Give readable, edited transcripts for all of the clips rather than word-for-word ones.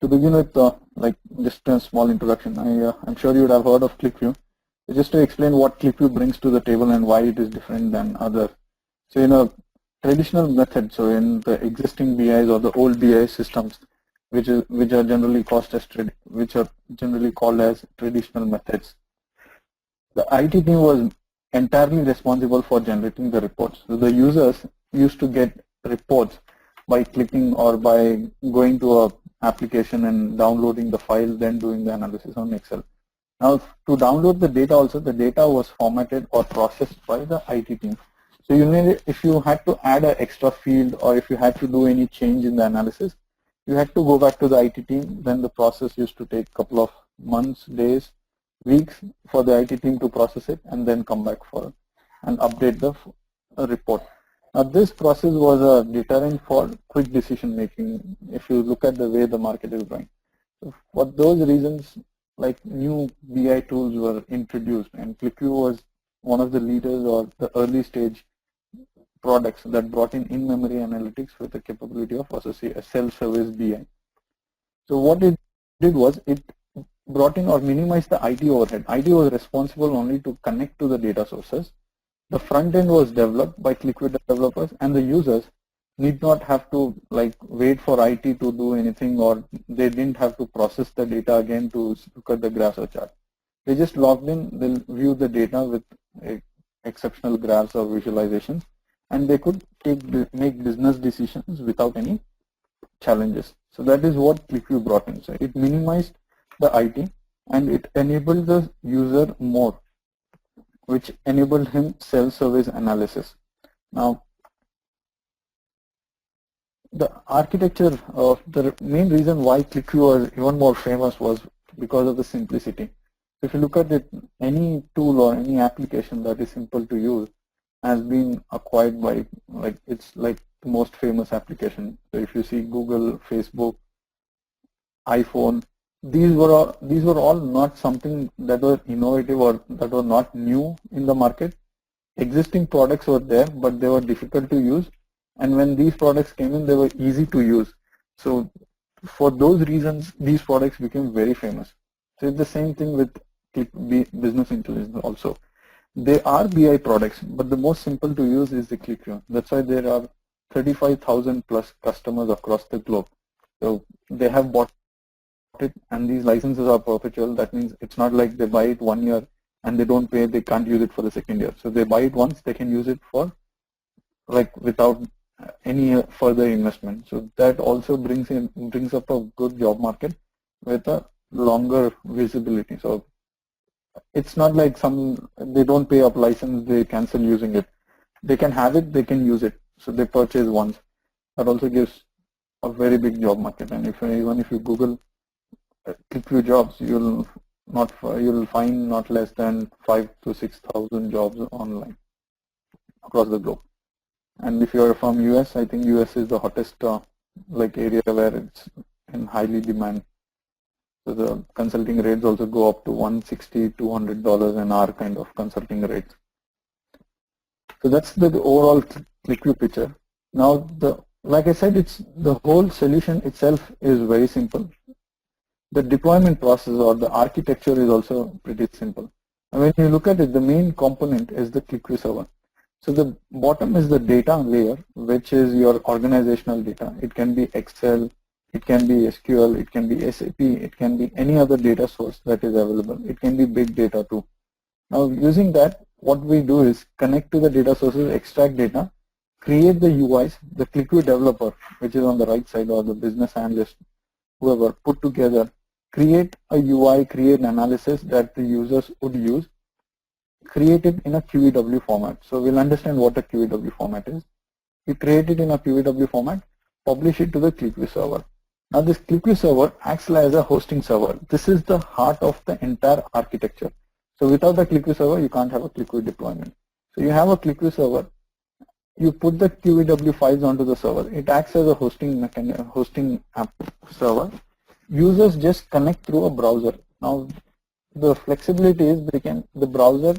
To begin with, like just a small introduction, I'm sure you would have heard of ClickView. Just to explain what ClickView brings to the table and why it is different than others. So in a traditional method, so in the existing BIs or the old BI systems, which are generally called as traditional methods, the IT team was entirely responsible for generating the reports. So the users used to get reports by clicking or by going to a application and downloading the file, then doing the analysis on Excel. Now, to download the data also, the data was formatted or processed by the IT team. So if you had to add an extra field or if you had to do any change in the analysis, you had to go back to the IT team. Then the process used to take a couple of months, days, weeks for the IT team to process it and then come back for and update the report. Now, this process was a deterrent for quick decision making if you look at the way the market is going. So for those reasons, like new BI tools were introduced, and ClickView was one of the leaders or the early stage products that brought in-memory analytics with the capability of a self-service BI. So what it did was it brought in or minimized the IT overhead. IT was responsible only to connect to the data sources. The front end was developed by ClickView developers, and the users need not have to like wait for IT to do anything, or they didn't have to process the data again to look at the graphs or chart. They just logged in, they'll view the data with exceptional graphs or visualizations, and they could make business decisions without any challenges. So that is what ClickView brought in. So it minimized the IT and it enabled the user more, which enabled him self-service analysis. Now, the architecture of the main reason why ClickView was even more famous was because of the simplicity. If you look at it, any tool or any application that is simple to use has been acquired by, like, it's like the most famous application. So if you see Google, Facebook, iPhone, these were all not something that was innovative or that was not new in the market. Existing products were there, but they were difficult to use. And when these products came in, they were easy to use. So for those reasons, these products became very famous. So it's the same thing with business intelligence also. They are BI products, but the most simple to use is the ClickView. That's why there are 35,000 plus customers across the globe. So they have bought it, and these licenses are perpetual. That means it's not like they buy it 1 year and they don't pay, they can't use it for the second year. So they buy it once, they can use it for like without any further investment. So that also brings up a good job market with a longer visibility. So it's not like they don't pay up license, they cancel using it. They can have it, they can use it. So they purchase once. That also gives a very big job market. And even if you Google ClickView jobs, you'll find not less than 5,000 to 6,000 jobs online across the globe. And if you're from US, I think US is the hottest like area where it's in highly demand. So the consulting rates also go up to $160, $200 an hour kind of consulting rates. So that's the overall ClickView picture. Now, like I said, the whole solution itself is very simple. The deployment process or the architecture is also pretty simple. And when you look at it, the main component is the ClickView server. So the bottom is the data layer, which is your organizational data. It can be Excel, it can be SQL, it can be SAP, it can be any other data source that is available. It can be big data too. Now using that, what we do is connect to the data sources, extract data, create the UIs, the ClickView developer, which is on the right side, or the business analyst, whoever put together, create a UI, create an analysis that the users would use, create it in a QEW format. So we'll understand what a QEW format is. We create it in a QEW format, publish it to the ClickView server. Now this ClickView server acts as a hosting server. This is the heart of the entire architecture. So without the ClickView server, you can't have a ClickView deployment. So you have a ClickView server, you put the QEW files onto the server. It acts as a hosting app server. Users just connect through a browser. Now the flexibility is the browser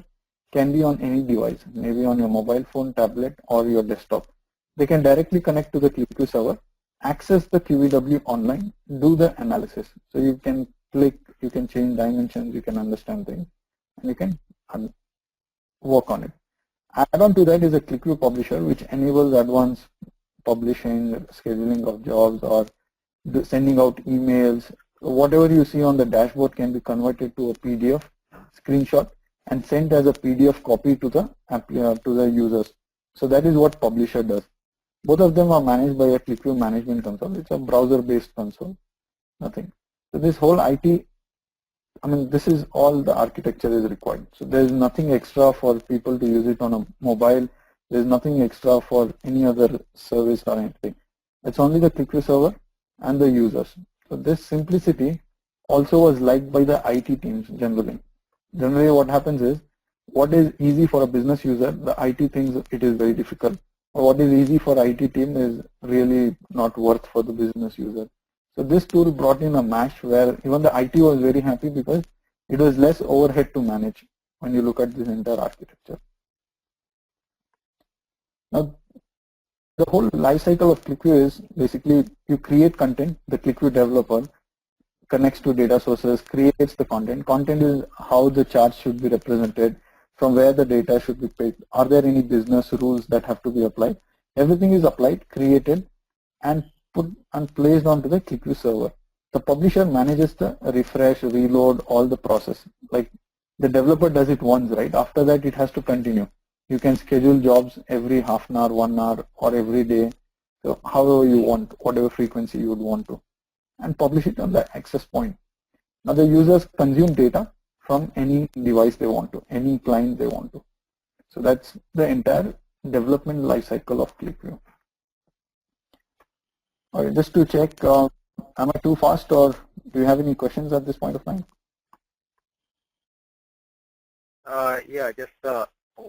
can be on any device, maybe on your mobile phone, tablet, or your desktop. They can directly connect to the ClickView server access the QEW online, do the analysis. So you can click, you can change dimensions, you can understand things, and you can work on it. Add on to that is a ClickView publisher, which enables advanced publishing, scheduling of jobs, or sending out emails. Whatever you see on the dashboard can be converted to a PDF screenshot and sent as a PDF copy to the users. So that is what publisher does. Both of them are managed by a ClickView management console. It's a browser-based console, nothing. So this whole IT, I mean, this is all the architecture is required. So there is nothing extra for people to use it on a mobile. There is nothing extra for any other service or anything. It's only the ClickView server and the users. So this simplicity also was liked by the IT teams generally. Generally what happens is, what is easy for a business user, the IT thinks it is very difficult. Or what is easy for IT team is really not worth for the business user. So this tool brought in a mash where even the IT was very happy because it was less overhead to manage when you look at this entire architecture. Now, the whole life cycle of ClickView is basically you create content, the ClickView developer connects to data sources, creates the content. Content is how the charts should be represented, from where the data should be picked. Are there any business rules that have to be applied? Everything is applied, created, and put and placed onto the ClickView server. The publisher manages the refresh, reload, all the process. Like the developer does it once, right? After that, it has to continue. You can schedule jobs every half an hour, 1 hour, or every day. So however you want, whatever frequency you would want to, and publish it on the access point. Now the users consume data from any device they want to, any client they want to. So that's the entire development life cycle of ClickView. All right, just to check, am I too fast, or do you have any questions at this point of time? Yeah, just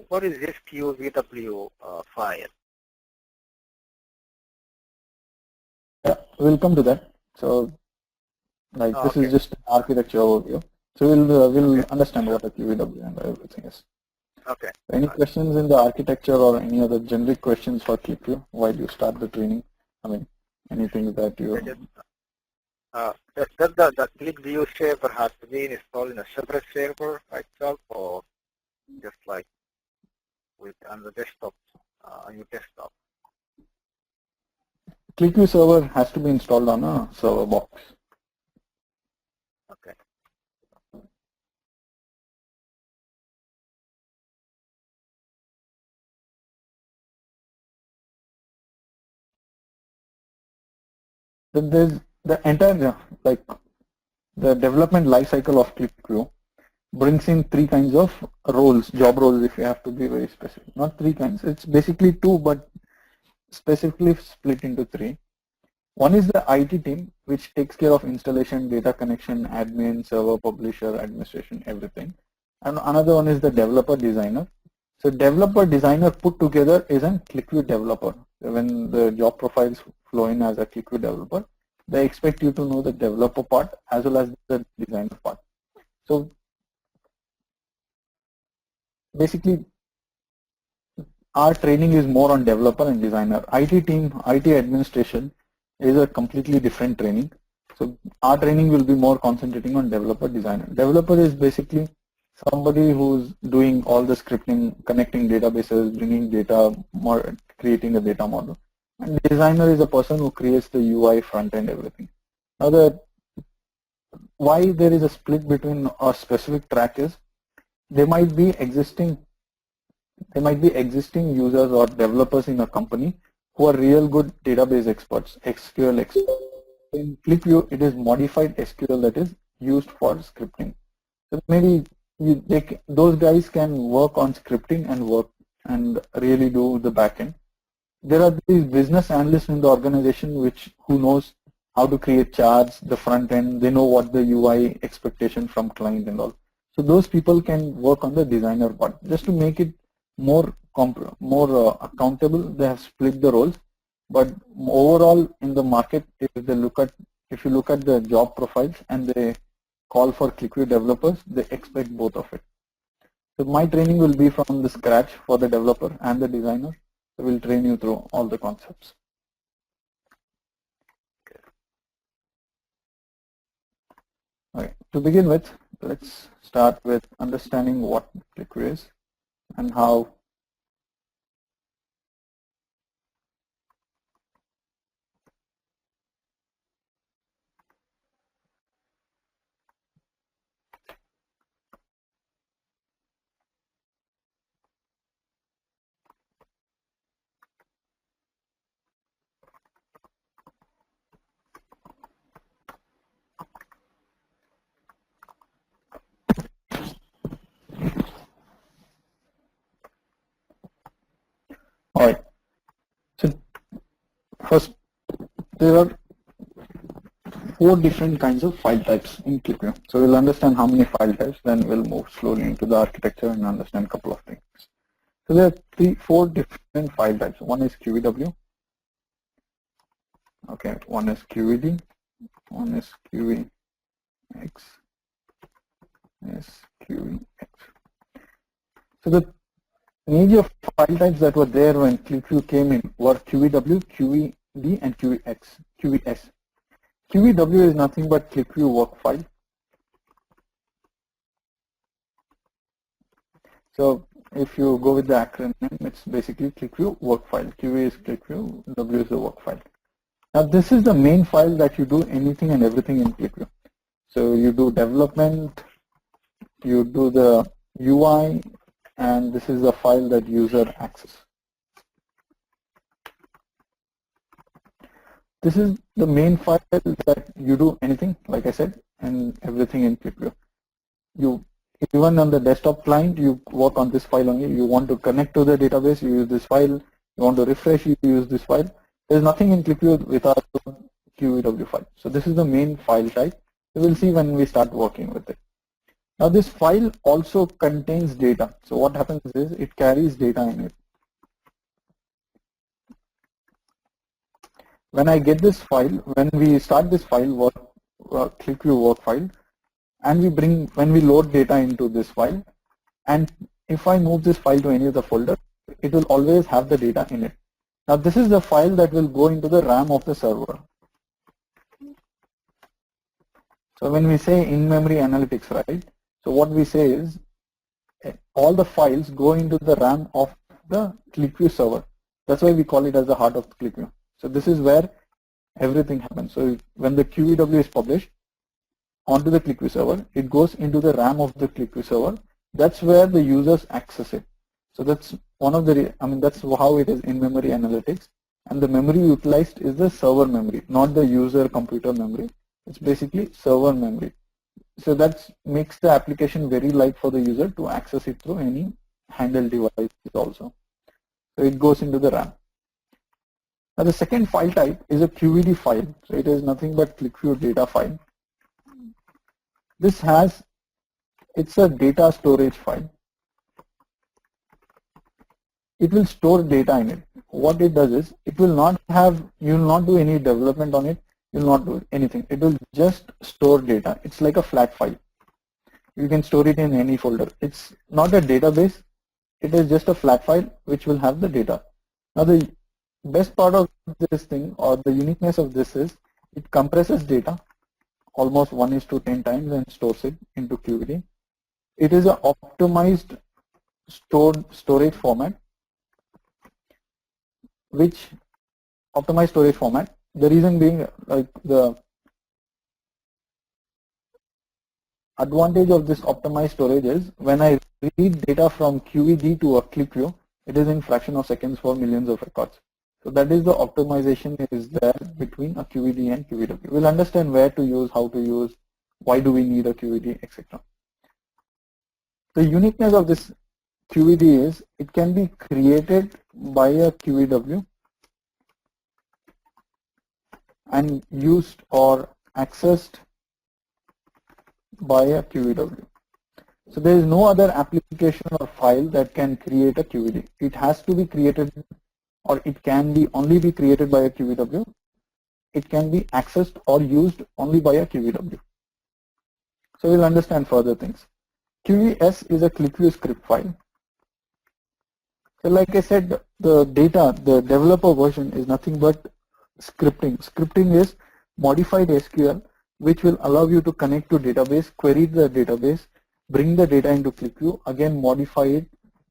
what is this QVW file? Yeah, we'll come to that. So, like this is just an architecture overview. So we'll understand what a QEW and everything is. Okay. Any questions in the architecture or any other generic questions for ClickView while you start the training? I mean, anything that you. Does the ClickView server has to be installed in a separate server by itself, or just like with on the desktop, on your desktop? ClickView server has to be installed on a server box. Okay. Then there's the entire, like the development life cycle of ClickView brings in 3 kinds of roles, job roles, if you have to be very specific. Not 3 kinds, it's basically 2, but specifically split into 3. One is the IT team, which takes care of installation, data connection, admin, server, publisher, administration, everything. And another one is the developer designer. So developer designer put together is a ClickView developer. When the job profiles flow in as a ClickView developer, they expect you to know the developer part as well as the designer part. So basically, our training is more on developer and designer. IT team, IT administration is a completely different training. So our training will be more concentrating on developer designer. Developer is basically somebody who's doing all the scripting, connecting databases, bringing data, creating a data model. And designer is a person who creates the UI, front end, everything. Now why there is a split between a specific track is there might be existing users or developers in a company who are real good database experts, SQL experts. In ClickView, it is modified SQL that is used for scripting. So maybe those guys can work on scripting and really do the backend. There are these business analysts in the organization who knows how to create charts, the front end. They know what the UI expectation from client and all. So those people can work on the designer part. Just to make it more accountable, they have split the roles. But overall, in the market, if you look at the job profiles and they call for ClickView developers, they expect both of it. So my training will be from the scratch for the developer and the designer. So we'll train you through all the concepts. to begin with, let's start with understanding what ClickView is and how all right. So first, there are 4 different kinds of file types in ClickView. So we'll understand how many file types, then we'll move slowly into the architecture and understand a couple of things. So there are 4 different file types. One is QEW. Okay, one is QED, one is QEX, is QEX. So the major file types that were there when ClickView came in were QEW, QED, and QES. QEW is nothing but ClickView work file. So if you go with the acronym, it's basically ClickView work file. QE is ClickView, W is the work file. Now this is the main file that you do anything and everything in ClickView. So you do development, you do the UI, and this is the file that user access. This is the main file that you do anything, like I said, and everything in ClickView. You even on the desktop client, you work on this file only. You want to connect to the database, you use this file. You want to refresh, you use this file. There's nothing in ClickView without QEW file. So this is the main file type. We will see when we start working with it. Now this file also contains data. So what happens is it carries data in it. When I get this file, when we start this file, ClickView work file, and when we load data into this file, and if I move this file to any of the folder, it will always have the data in it. Now this is the file that will go into the RAM of the server. So when we say in-memory analytics, right? So what we say is all the files go into the RAM of the ClickView server. That's why we call it as the heart of ClickView. So this is where everything happens. So when the QEW is published onto the ClickView server, it goes into the RAM of the ClickView server. That's where the users access it. So that's one of the, that's how it is in memory analytics. And the memory utilized is the server memory, not the user computer memory. It's basically server memory. So that makes the application very light for the user to access it through any handheld device also. So it goes into the RAM. Now the second file type is a QED file. So it is nothing but ClickView data file. It's a data storage file. It will store data in it. What it does is, you will not do any development on it, you will not do anything. It will just store data. It's like a flat file. You can store it in any folder. It's not a database, it is just a flat file which will have the data. Now the best part of this thing, or the uniqueness of this, is it compresses data almost 1:10 times and stores it into QED. It is an optimized storage format, the reason being, like, the advantage of this optimized storage is when I read data from QED to a ClickView, it is in fraction of seconds for millions of records. So that is the optimization is there between a QED and QEW. We'll understand where to use, how to use, why do we need a QED, etc. The uniqueness of this QED is it can be created by a QEW and used or accessed by a QEW. So there is no other application or file that can create a QED. It has to be created, or it can only be created by a QEW. It can be accessed or used only by a QEW. So we'll understand further things. QES is a ClickView script file. So like I said, the developer version is nothing but scripting. Scripting is modified SQL which will allow you to connect to database, query the database, bring the data into QlikView, again modify it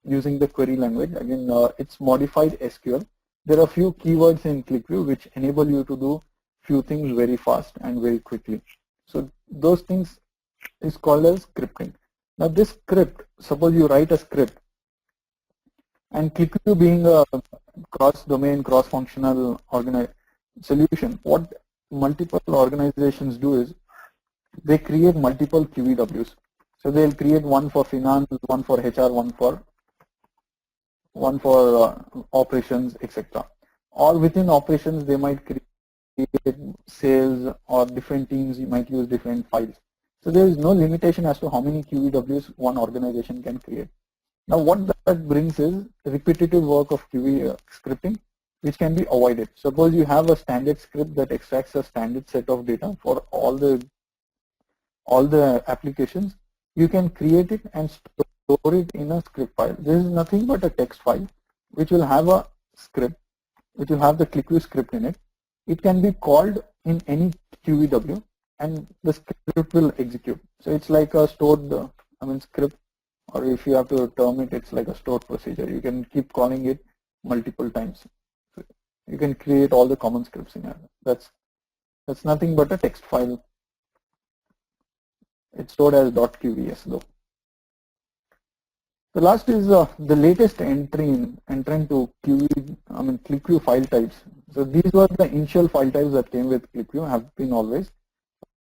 using the query language. Again, it's modified SQL. There are few keywords in QlikView which enable you to do few things very fast and very quickly. So those things is called as scripting. Now this script, suppose you write a script, and QlikView being a cross-domain, cross-functional solution, what multiple organizations do is they create multiple QEWs. So they'll create one for finance, one for HR, one for operations, etc. Or within operations, they might create sales, or different teams, you might use different files. So there is no limitation as to how many QEWs one organization can create. Now what that brings is repetitive work of QE scripting, which can be avoided. Suppose you have a standard script that extracts a standard set of data for all the applications. You can create it and store it in a script file. This is nothing but a text file which will have a script, which will have the QlikView script in it. It can be called in any QEW and the script will execute. So it's like a stored script, or if you have to term it, it's like a stored procedure. You can keep calling it multiple times. So you can create all the common scripts in it. That's nothing but a text file. It's stored as .qvs though. The last is the latest entrant to QlikView file types. So these were the initial file types that came with QlikView, have been always.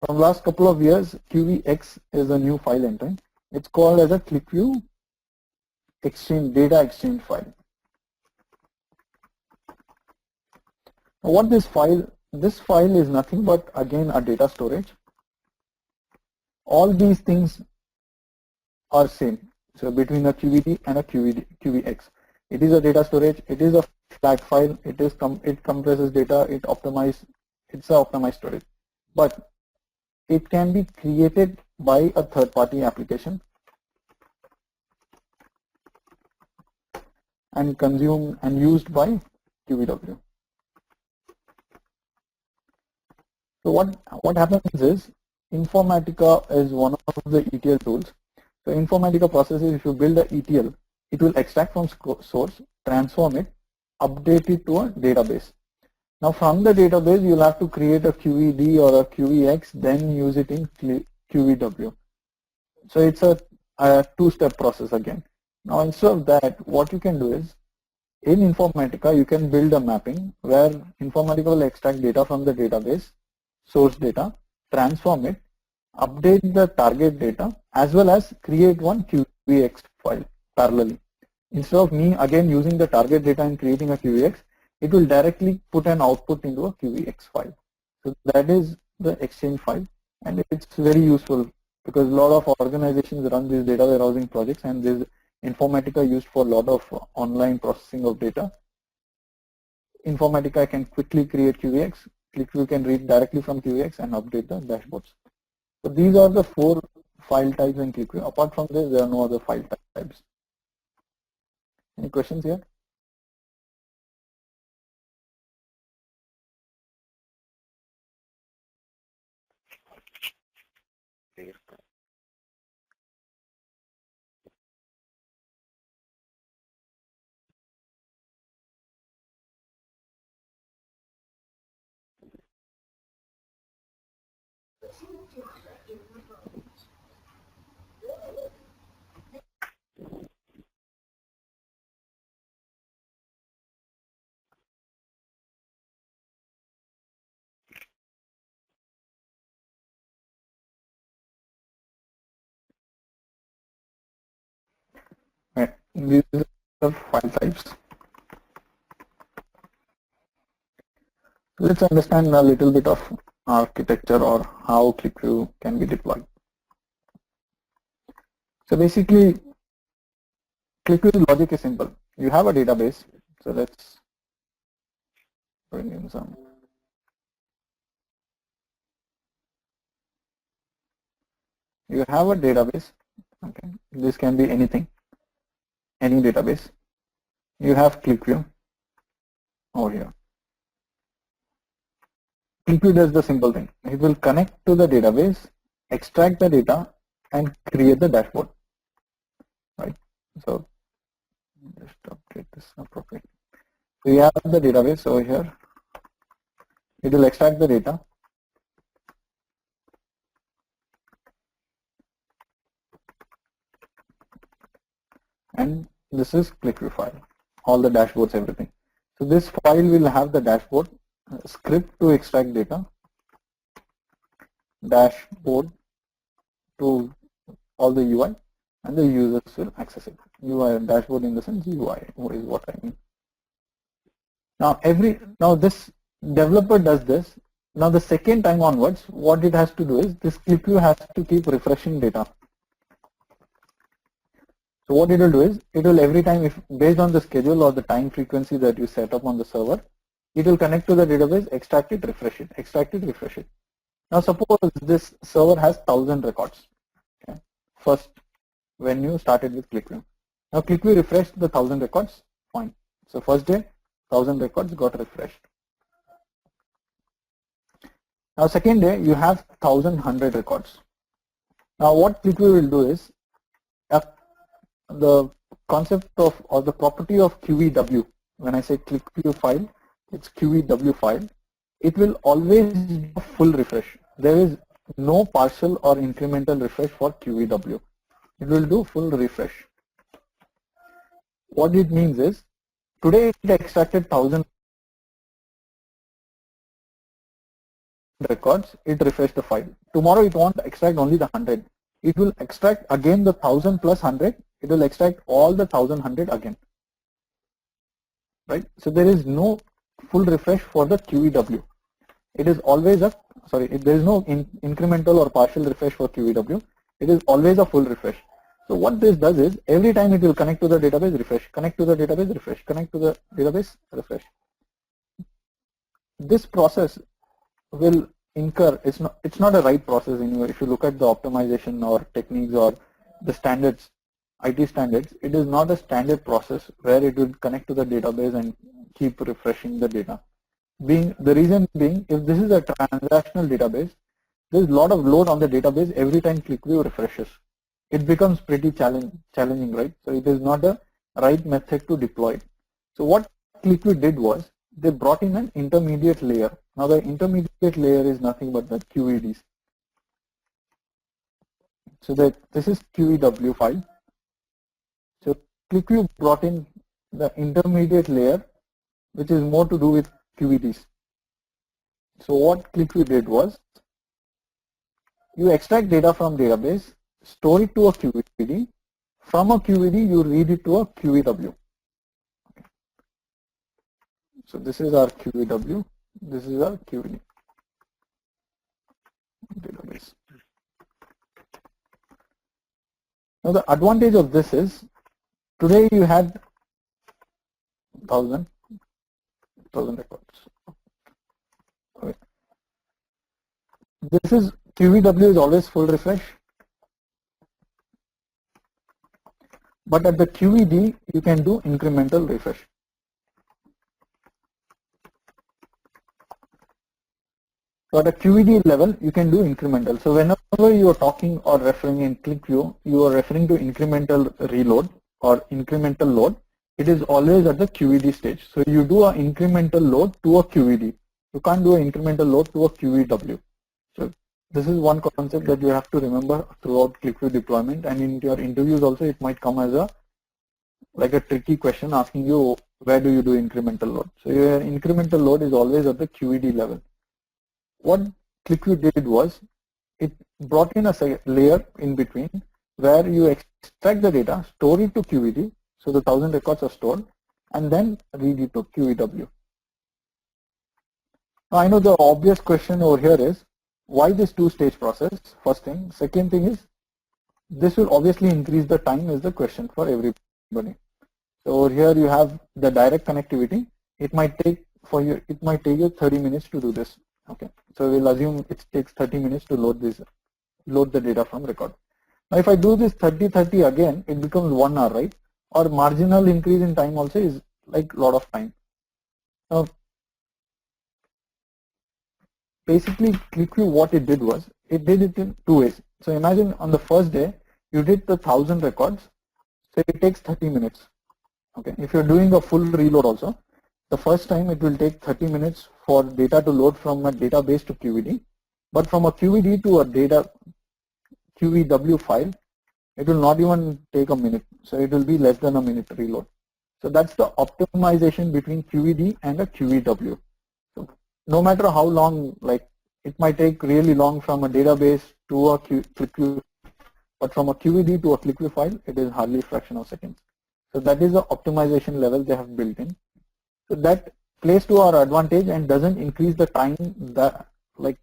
From last couple of years, QVX is a new file entrant. It's called as a QlikView data exchange file. Now what this file is nothing but again a data storage. All these things are same. So between a QVD and a QVX, it is a data storage. It is a flat file. It compresses data. It's a optimized storage, but it can be created by a third-party application and consumed and used by QEW. So what happens is Informatica is one of the ETL tools. So Informatica processes, if you build an ETL, it will extract from source, transform it, update it to a database. Now from the database, you'll have to create a QED or a QEX, then use it in QEW. So it's a two-step process again. Now instead of that, what you can do is, in Informatica, you can build a mapping where Informatica will extract data from the database, source data, transform it, update the target data, as well as create one QVX file parallelly. Instead of me again using the target data and creating a QVX, it will directly put an output into a QVX file. So that is the exchange file, and it's very useful because a lot of organizations run these data warehousing projects, and this Informatica used for a lot of online processing of data. Informatica can quickly create QVX. QlikView can read directly from QVX and update the dashboards. So these are the 4 file types in QlikView. Apart from this, there are no other file types. Any questions here? Right. These are the file types. Let's understand a little bit of architecture or how QlikView can be deployed. So basically, QlikView's logic is simple. You have a database. So let's bring in some. You have a database. Okay, this can be anything, any database. You have QlikView over here. ClickView does the simple thing. It will connect to the database, extract the data, and create the dashboard. Right. So just update this appropriately. So we have the database over here. It will extract the data. And this is ClickView file, all the dashboards, everything. So this file will have the dashboard, script to extract data, dashboard to all the UI, and the users will access it. UI dashboard in the sense UI is what I mean. Now this developer does this. Now the second time onwards, what it has to do is this ClickView has to keep refreshing data. So what it will do is, it will every time, if based on the schedule or the time frequency that you set up on the server, it will connect to the database, extract it, refresh it, extract it, refresh it. Now suppose this server has 1000 records. Okay. First, when you started with ClickView. Now ClickView refreshed the 1000 records, fine. So first day, 1000 records got refreshed. Now second day, you have 1100 records. Now what ClickView will do is, the concept of or the property of QEW, when I say ClickView file, it's QEW file, it will always do a full refresh. There is no partial or incremental refresh for QEW. It will do full refresh. What it means is, today it extracted 1000 records, it refreshed the file. Tomorrow it won't extract only the 100. It will extract again the 1000 plus 100. It will extract all the 1100 again. Right? So there is no full refresh for the QEW. It is always a, there is no incremental or partial refresh for QEW. It is always a full refresh. So what this does is, every time it will connect to the database, refresh, connect to the database, refresh, connect to the database, refresh. This process will incur, it's not a right process anyway. If you look at the optimization or techniques or the standards, IT standards, it is not a standard process where it will connect to the database and keep refreshing the data. The reason being, if this is a transactional database, there is a lot of load on the database every time ClickView refreshes. It becomes pretty challenging, right? So it is not a right method to deploy. So what ClickView did was, they brought in an intermediate layer. Now the intermediate layer is nothing but the QEDs. So this is QEW file. So ClickView brought in the intermediate layer, which is more to do with QEDs. So what ClickView did was, you extract data from database, store it to a QED. From a QED, you read it to a QEW. So this is our QEW. This is our QED database. Now the advantage of this is, today you had 1000 records. Okay. This is QEW is always full refresh, but at the QED you can do incremental refresh. So at a QED level, you can do incremental. So whenever you are talking or referring in ClickView, you are referring to incremental reload or incremental load. It is always at the QED stage. So you do an incremental load to a QED. You can't do an incremental load to a QEW. So this is one concept that you have to remember throughout ClickView deployment, and in your interviews also it might come as a tricky question asking you, where do you do incremental load? So your incremental load is always at the QED level. What ClickView did was, it brought in a layer in between where you extract the data, store it to QED, so the 1000 records are stored, and then read it to QEW. Now I know the obvious question over here is, why this two-stage process? First thing. Second thing is, this will obviously increase the time is the question for everybody. So over here you have the direct connectivity. It might take you 30 minutes to do this. Okay, so we'll assume it takes 30 minutes to load the data from record. Now if I do this 30 again, it becomes 1 hour, right? Or marginal increase in time also is like a lot of time. Now basically ClickView, what it did was, it did it in two ways. So imagine on the first day, you did the 1000 records, so it takes 30 minutes. Okay, if you're doing a full reload also, the first time it will take 30 minutes for data to load from a database to QED, but from a QED to a data QEW file, it will not even take a minute. So it will be less than a minute reload. So that's the optimization between QED and a QEW. So no matter how long, like it might take really long from a database to a ClickView, but from a QED to a ClickView file, it is hardly a fraction of seconds. So that is the optimization level they have built in. So that plays to our advantage and doesn't increase the time, that like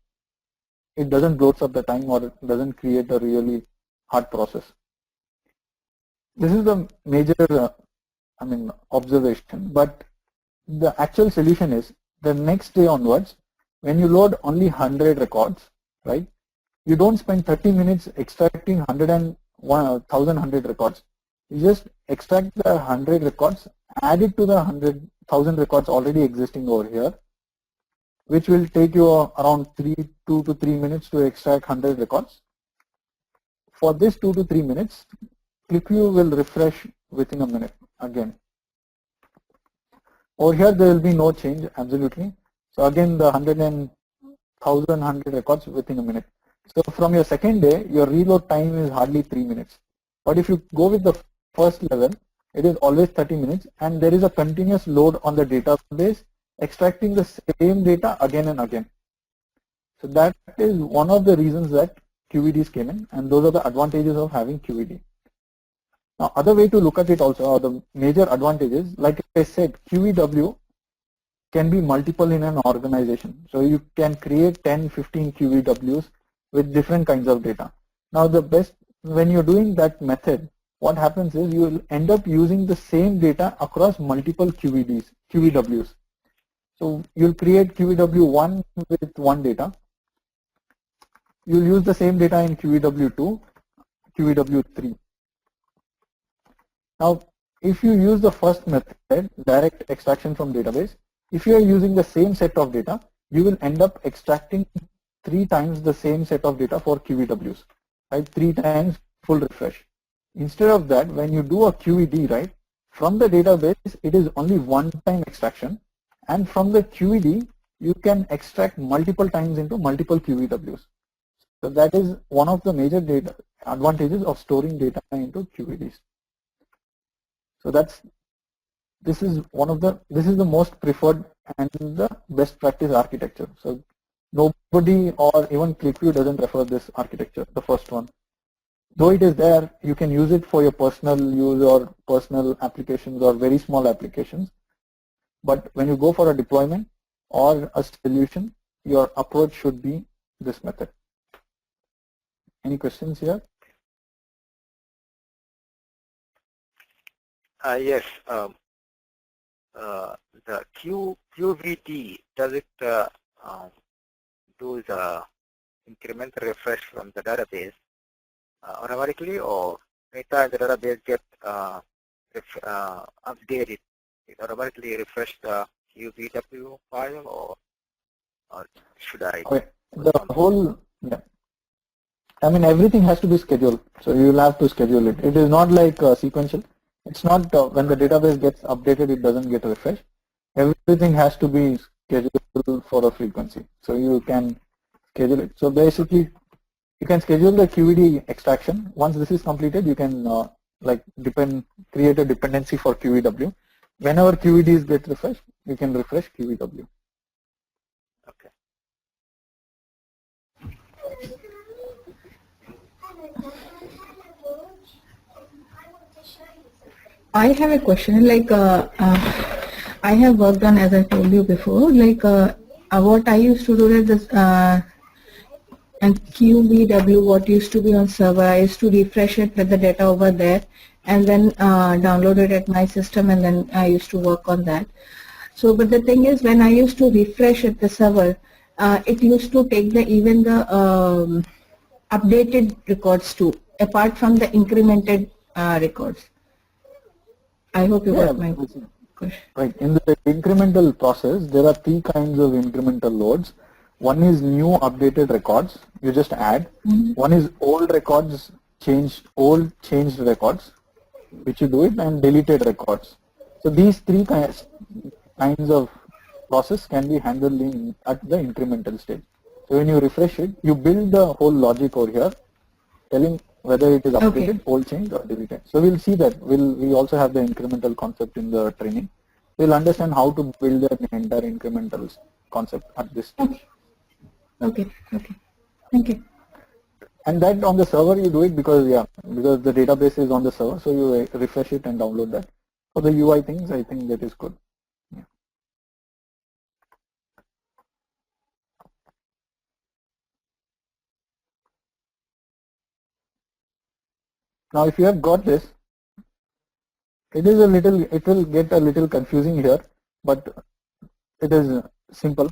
it doesn't bloat up the time or it doesn't create a really hard process. This is the major observation, but the actual solution is the next day onwards, when you load only 100 records, right? You don't spend 30 minutes extracting 1,100 records. You just extract the 100 records, add it to the 100,000 records already existing over here, which will take you around 2 to 3 minutes to extract 100 records. For this 2 to 3 minutes, ClickView will refresh within a minute again. Over here there will be no change, absolutely. So again the 1,100 records within a minute. So from your second day, your reload time is hardly 3 minutes. But if you go with the first level, it is always 30 minutes and there is a continuous load on the database extracting the same data again and again. So that is one of the reasons that QEDs came in, and those are the advantages of having QED. Now, other way to look at it also, or the major advantages, like I said, QEW can be multiple in an organization. So you can create 10, 15 QEWs with different kinds of data. Now the best, when you're doing that method, what happens is you will end up using the same data across multiple QEWs. So you'll create QEW1 with one data. You'll use the same data in QEW2, QEW3. Now, if you use the first method, direct extraction from database, if you are using the same set of data, you will end up extracting 3 times the same set of data for QEWs, right? 3 times full refresh. Instead of that, when you do a QED, right, from the database, it is only one-time extraction, and from the QED, you can extract multiple times into multiple QEWs. So that is one of the major data advantages of storing data into QEDs. So this is the most preferred and the best practice architecture. So nobody or even ClickView doesn't refer this architecture, the first one. Though it is there, you can use it for your personal use or personal applications or very small applications. But when you go for a deployment or a solution, your approach should be this method. Any questions here? Yes. The QVD, does it do the incremental refresh from the database automatically, or anytime the database gets updated, it automatically refresh the QVW file, or should I? Okay. The whole, yeah. I mean, everything has to be scheduled, so you will have to schedule it. It is not like sequential. It's not when the database gets updated, it doesn't get refreshed. Everything has to be scheduled for a frequency, so you can schedule it. So basically, you can schedule the QED extraction. Once this is completed, you can create a dependency for QEW. Whenever QEDs get refreshed, you can refresh QEW. Okay. I have a question. I have worked on, as I told you before, what I used to do is this, and QBW, what used to be on server, I used to refresh it with the data over there, and then download it at my system, and then I used to work on that. So, but the thing is, when I used to refresh at the server, it used to take even the updated records too, apart from the incremented records. I hope you got my question. Right. In the incremental process, there are 3 kinds of incremental loads. One is new updated records, you just add. One is old records, changed records, which you do it, and deleted records. So these three kinds of process can be handled at the incremental stage. So when you refresh it, you build the whole logic over here, telling whether it is updated, old, changed, or deleted. So we'll see that. We also have the incremental concept in the training. We'll understand how to build the entire incremental concept at this stage. Okay. Thank you. And that on the server you do it because the database is on the server, so you refresh it and download that. For the UI things, I think that is good. Yeah. Now, if you have got this, it will get a little confusing here, but it is simple.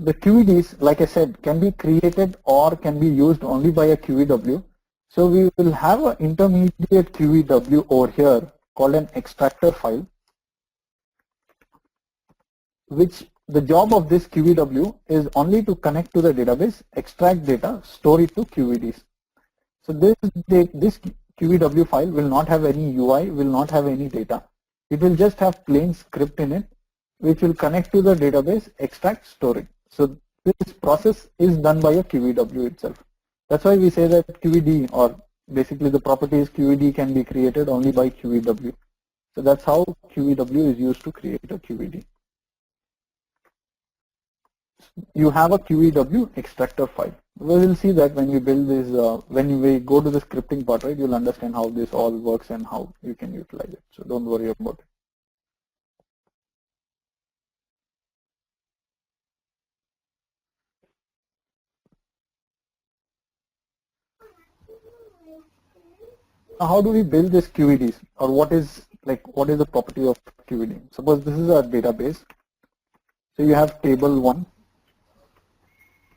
The QEDs, like I said, can be created or can be used only by a QEW. So we will have an intermediate QEW over here called an extractor file, which the job of this QEW is only to connect to the database, extract data, store it to QEDs. So this QEW file will not have any UI, will not have any data. It will just have plain script in it, which will connect to the database, extract, store it. So this process is done by a QEW itself. That's why we say that QED, or basically the properties QED, can be created only by QEW. So that's how QEW is used to create a QED. You have a QEW extractor file. We will see that when we build this, when we go to the scripting part, right, you'll understand how this all works and how you can utilize it. So don't worry about it. Now, how do we build this QEDs, or what is the property of QED? Suppose this is a database. So you have table 1.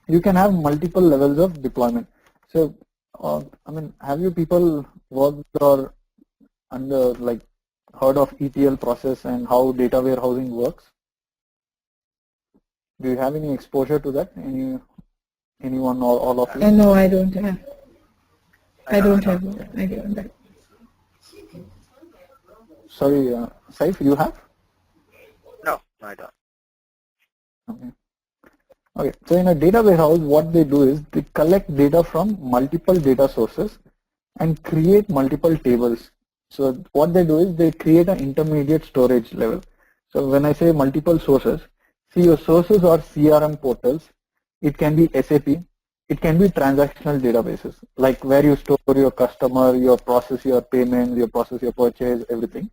You can have multiple levels of deployment. So I mean, have you people worked or heard of ETL process and how data warehousing works? Do you have any exposure to that? Anyone or all of you? No, I don't have. I don't have idea on that. Sorry, Saif, you have? No, I don't. Okay. Okay. So in a data warehouse, what they do is they collect data from multiple data sources and create multiple tables. So what they do is they create an intermediate storage level. So when I say multiple sources, see, your sources are CRM portals. It can be SAP. It can be transactional databases, like where you store your customer, your process your payments, your process your purchase, everything.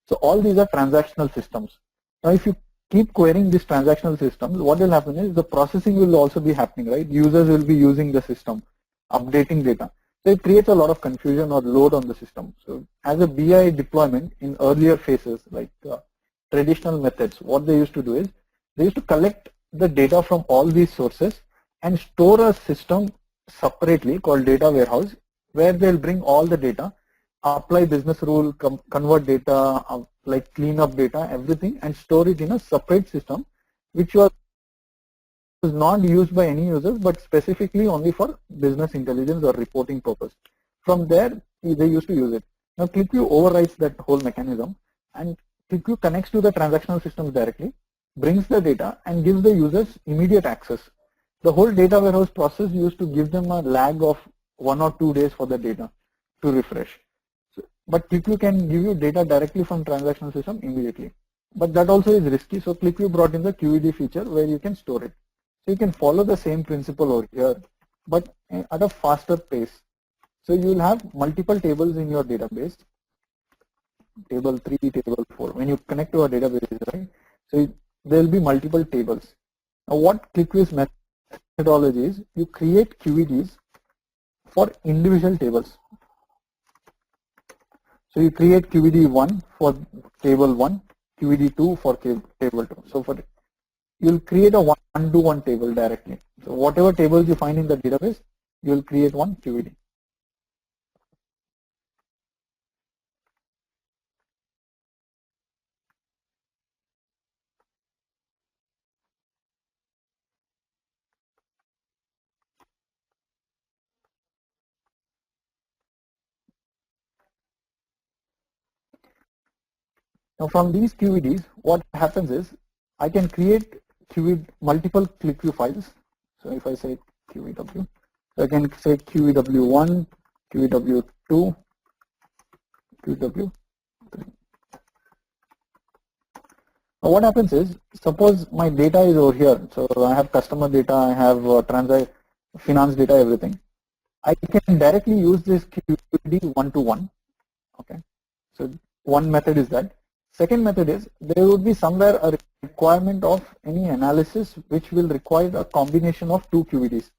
So all these are transactional systems. Now if you keep querying these transactional systems, what will happen is the processing will also be happening, right? Users will be using the system, updating data. So it creates a lot of confusion or load on the system. So as a BI deployment in earlier phases, like traditional methods, what they used to do is they used to collect the data from all these sources and store a system separately called data warehouse, where they'll bring all the data, apply business rule, convert data, like clean up data, everything, and store it in a separate system, which was not used by any users, but specifically only for business intelligence or reporting purpose. From there, they used to use it. Now ClickView overrides that whole mechanism, and ClickView connects to the transactional systems directly, brings the data, and gives the users immediate access. The whole data warehouse process used to give them a lag of 1 or 2 days for the data to refresh. So, but ClickView can give you data directly from transactional system immediately. But that also is risky, so ClickView brought in the QED feature where you can store it. So you can follow the same principle over here, but at a faster pace. So you will have multiple tables in your database, table 3, table 4. When you connect to a database, right? So there will be multiple tables. Now what ClickView's methodology is, you create QEDs for individual tables. So you create QED 1 for table 1, QED 2 for table 2. So for you'll create a one-to-one table directly. So whatever tables you find in the database, you'll create one QED. Now from these QEDs, what happens is I can create multiple ClickView files. So if I say QEW, I can say QEW1, QEW2, QEW3. Now what happens is, suppose my data is over here. So I have customer data, I have finance data, everything. I can directly use this QED one-to-one. Okay. So one method is that. Second method is there would be somewhere a requirement of any analysis which will require a combination of two QEDs.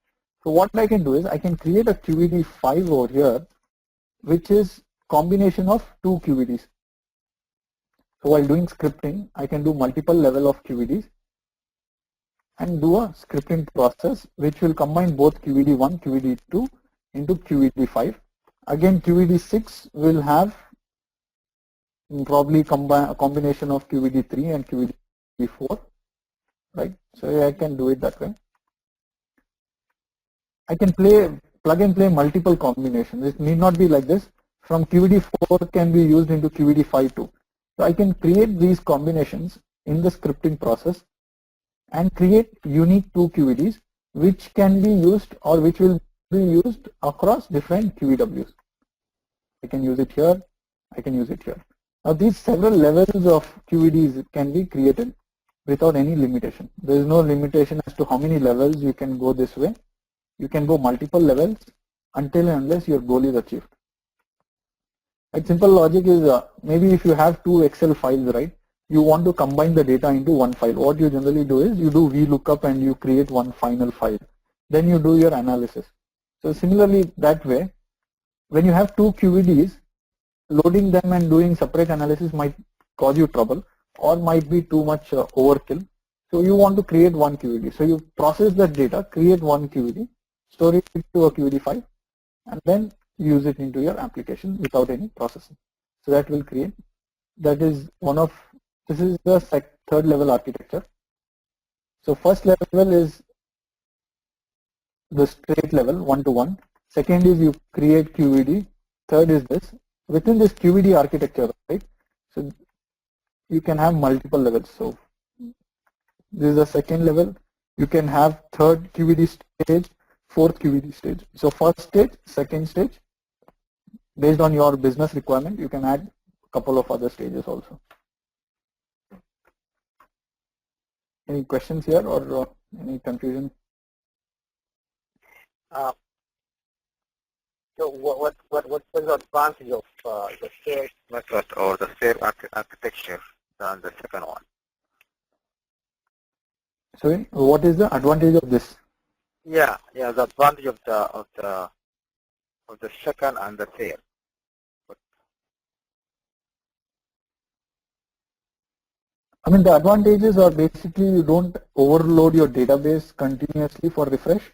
So what I can do is I can create a QED 5 over here, which is combination of two QEDs. So while doing scripting, I can do multiple level of QEDs and do a scripting process which will combine both QED1, QED2 into QED5. Again, QED6 will have probably a combination of QED3 and QED4, right? So I can do it that way. I can plug and play multiple combinations. It need not be like this. From QED4 can be used into QED5 too. So I can create these combinations in the scripting process and create unique two QEDs which can be used or which will be used across different QEWs. I can use it here, I can use it here. Now these several levels of QEDs can be created without any limitation. There is no limitation as to how many levels you can go this way. You can go multiple levels until and unless your goal is achieved. Like simple logic is maybe if you have two Excel files, right? You want to combine the data into one file. What you generally do is you do VLOOKUP and you create one final file. Then you do your analysis. So similarly that way, when you have two QEDs, loading them and doing separate analysis might cause you trouble or might be too much overkill. So you want to create one QED. So you process that data, create one QED, store it to a QED file, and then use it into your application without any processing. So that will create, that is this is the third level architecture. So first level is the straight level, one-to-one. Second is you create QED. Third is this. Within this QED architecture, right? So you can have multiple levels. So this is the second level. You can have third QED stage, fourth QED stage. So first stage, second stage. Based on your business requirement, you can add a couple of other stages also. Any questions here or any confusion? So what is the advantage of the shared method or the shared architecture than the second one? Sorry, what is the advantage of this? Yeah, the advantage of the second and the third. I mean, the advantages are basically you don't overload your database continuously for refresh.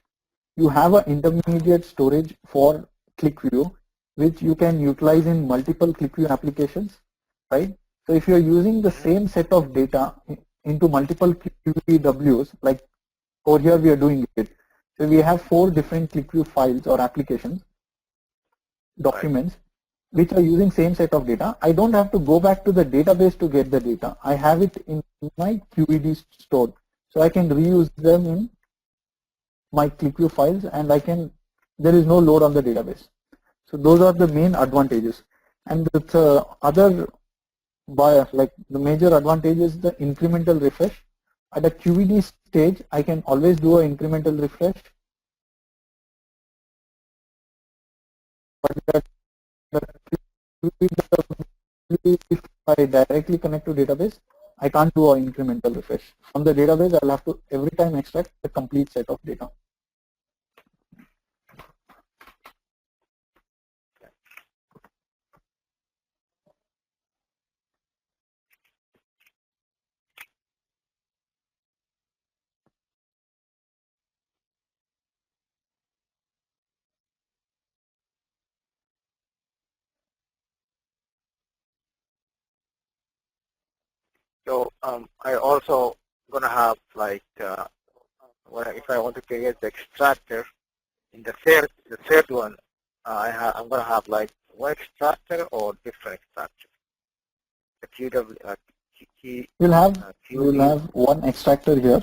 You have an intermediate storage for ClickView, which you can utilize in multiple ClickView applications, right? So if you're using the same set of data into multiple QEWs, like over here we are doing it. So we have 4 different ClickView files or applications, documents, which are using same set of data. I don't have to go back to the database to get the data. I have it in my QED stored. So I can reuse them in my ClickView files and there is no load on the database. So those are the main advantages. And the other like the major advantage is the incremental refresh. At a QED stage, I can always do an incremental refresh. But if I directly connect to database, I can't do an incremental refresh. From the database, I'll have to every time extract the complete set of data. So I also gonna have like if I want to create the extractor in the third one, I'm gonna have like one extractor or different extractor. the QW, You'll have QV. one extractor here.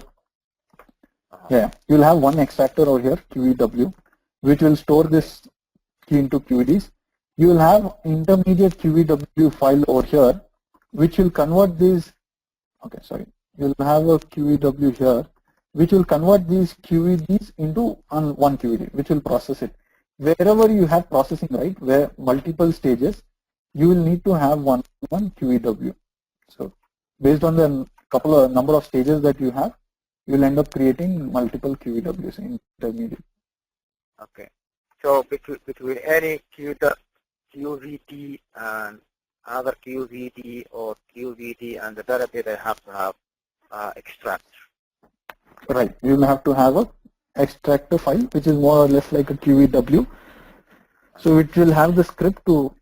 Uh-huh. Yeah, you'll have one extractor over here, QEW, which will store this key into QEDs. You will have intermediate QEW file over here, which will convert these. Okay, sorry. You'll have a QEW here, which will convert these QEDs into one QED, which will process it. Wherever you have processing, right, where multiple stages, you will need to have one QEW. So based on the number of stages that you have, you will end up creating multiple QEWs in intermediate. Okay. So between any QVT and other QVT or QVT and the database, I have to have extract. Right. You will have to have a extractor file, which is more or less like a QEW. So it will have the script to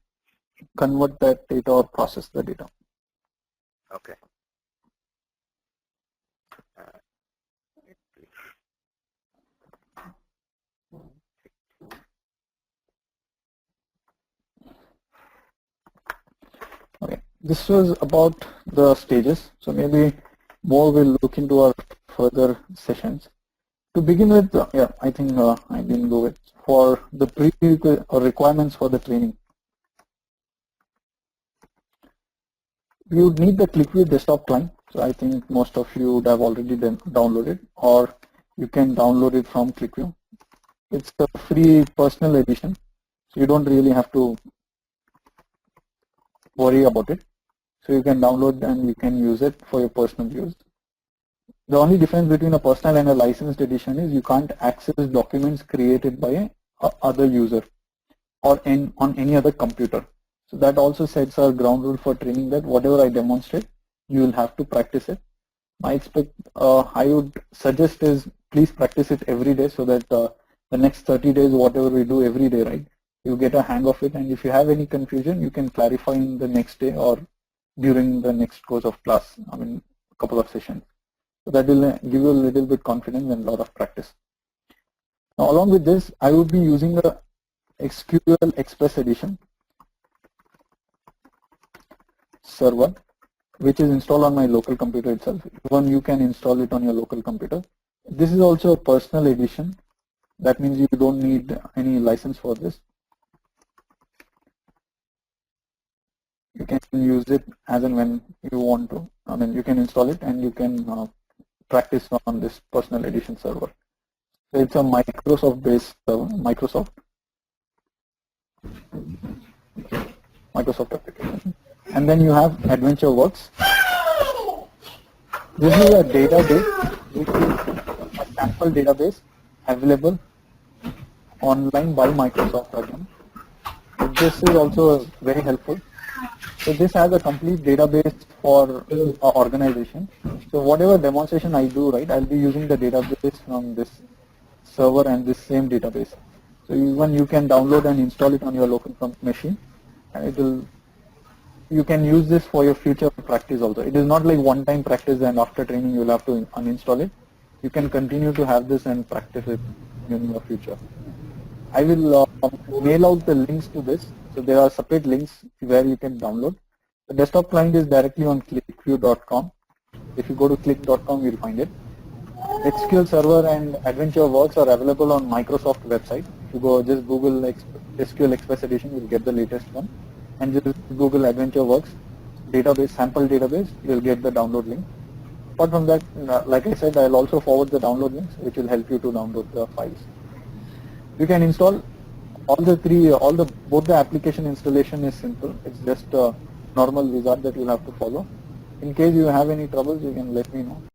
convert that data or process the data. Okay. Okay. This was about the stages. So maybe more will look into our further sessions. To begin with, yeah, I think I didn't go with for the requirements for the training. You would need the ClickView desktop client. So I think most of you would have already downloaded, or you can download it from ClickView. It's a free personal edition, so you don't really have to worry about it. So you can download and you can use it for your personal use. The only difference between a personal and a licensed edition is you can't access documents created by other user or on any other computer. So that also sets our ground rule for training that whatever I demonstrate, you will have to practice it. I would suggest is please practice it every day so that the next 30 days, whatever we do every day, right, you get a hang of it. And if you have any confusion, you can clarify in the next day or during the next course of class, I mean, a couple of sessions. So that will give you a little bit confidence and a lot of practice. Now, along with this, I would be using the SQL Express edition server, which is installed on my local computer itself. Even you can install it on your local computer. This is also a personal edition. That means you don't need any license for this. You can use it as and when you want to. I mean, you can install it and you can practice on this personal edition server. So it's a Microsoft-based server, Microsoft application. And then you have AdventureWorks. This is a database, which is a sample database available online by Microsoft again. This is also very helpful. So this has a complete database for organization. So whatever demonstration I do, right, I'll be using the database from this server and this same database. So even you can download and install it on your local machine, and you can use this for your future practice also. It is not like one-time practice and after training you'll have to uninstall it. You can continue to have this and practice it in your future. I will mail out the links to this. So there are separate links where you can download. The desktop client is directly on QlikView.com. If you go to click.com, you'll find it. SQL Server and AdventureWorks are available on Microsoft website. If you go just Google SQL Express Edition, you'll get the latest one. And just Google AdventureWorks database, sample database, you'll get the download link. Apart from that, like I said, I'll also forward the download links, which will help you to download the files. You can install both the application installation is simple. It's just a normal wizard that you'll have to follow. In case you have any troubles, you can let me know.